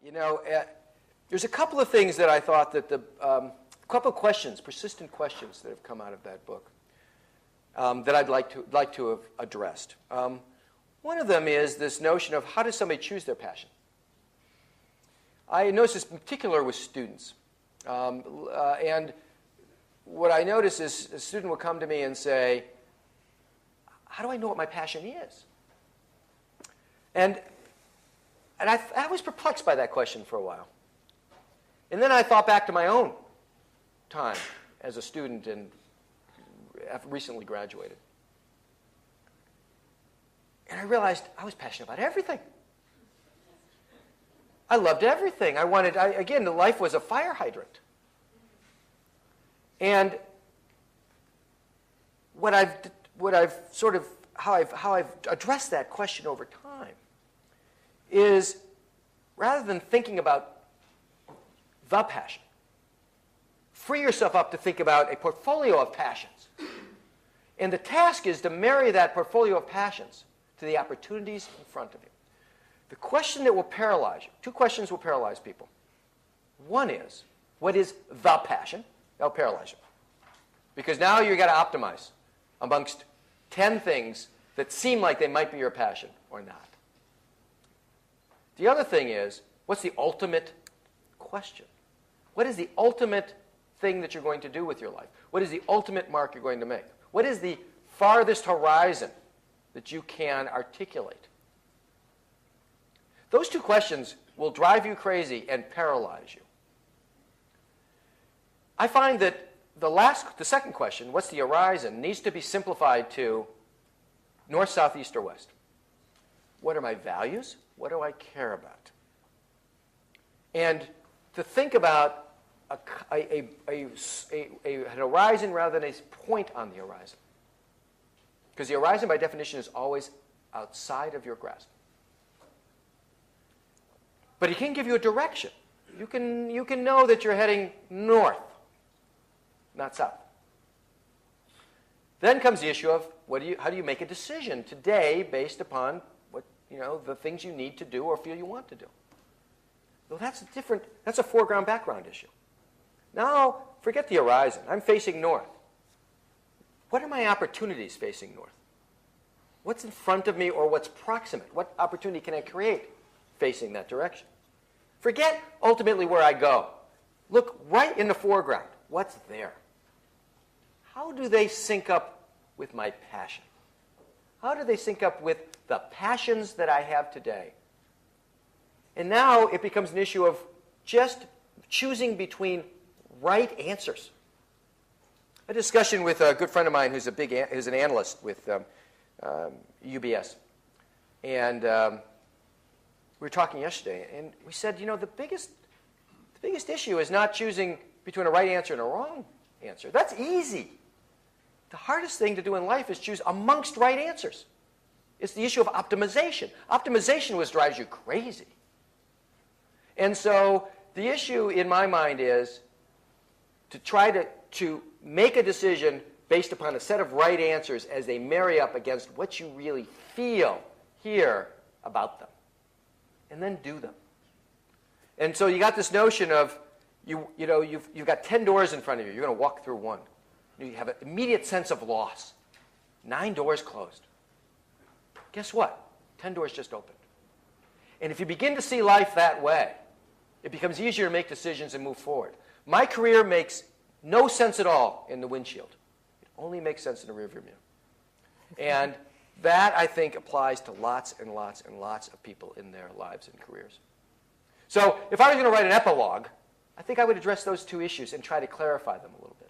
You know, there's a couple of things that I thought that a couple of questions, persistent questions that have come out of that book that I'd like to have addressed. One of them is this notion of how does somebody choose their passion? I notice this in particular with students. And what I notice is a student will come to me and say, how do I know what my passion is? And I was perplexed by that question for a while. And then I thought back to my own time as a student and recently graduated. And I realized I was passionate about everything. I loved everything. Again, the life was a fire hydrant. And how I've addressed that question over time is rather than thinking about the passion, free yourself up to think about a portfolio of passions. And the task is to marry that portfolio of passions to the opportunities in front of you. The question that will paralyze you, two questions will paralyze people. One is, what is the passion? That'll paralyze you. Because now you've got to optimize amongst 10 things that seem like they might be your passion or not. The other thing is, what's the ultimate question? What is the ultimate thing that you're going to do with your life? What is the ultimate mark you're going to make? What is the farthest horizon that you can articulate? Those two questions will drive you crazy and paralyze you. I find that the second question, what's the horizon, needs to be simplified to north, south, east, or west. What are my values? What do I care about? And to think about an horizon rather than a point on the horizon. Because the horizon, by definition, is always outside of your grasp. But it can give you a direction. You can know that you're heading north, not south. Then comes the issue of how do you make a decision today based upon the things you need to do or feel you want to do. Well, that's a foreground background issue. Now, forget the horizon. I'm facing north. What are my opportunities facing north? What's in front of me or what's proximate? What opportunity can I create facing that direction? Forget ultimately where I go. Look right in the foreground. What's there? How do they sync up with my passion? How do they sync up with the passions that I have today? And now it becomes an issue of just choosing between right answers. A discussion with a good friend of mine who's an analyst with UBS. And we were talking yesterday, and we said, the biggest issue is not choosing between a right answer and a wrong answer. That's easy. The hardest thing to do in life is choose amongst right answers. It's the issue of optimization. Optimization was drives you crazy. And so the issue in my mind is to try to make a decision based upon a set of right answers as they marry up against what you really feel here about them. And then do them. And so you got this notion of, you've got 10 doors in front of you. You're going to walk through one. You have an immediate sense of loss. 9 doors closed. Guess what? 10 doors just opened. And if you begin to see life that way, it becomes easier to make decisions and move forward. My career makes no sense at all in the windshield. It only makes sense in the rearview mirror. And that, I think, applies to lots and lots and lots of people in their lives and careers. So if I was going to write an epilogue, I think I would address those two issues and try to clarify them a little bit.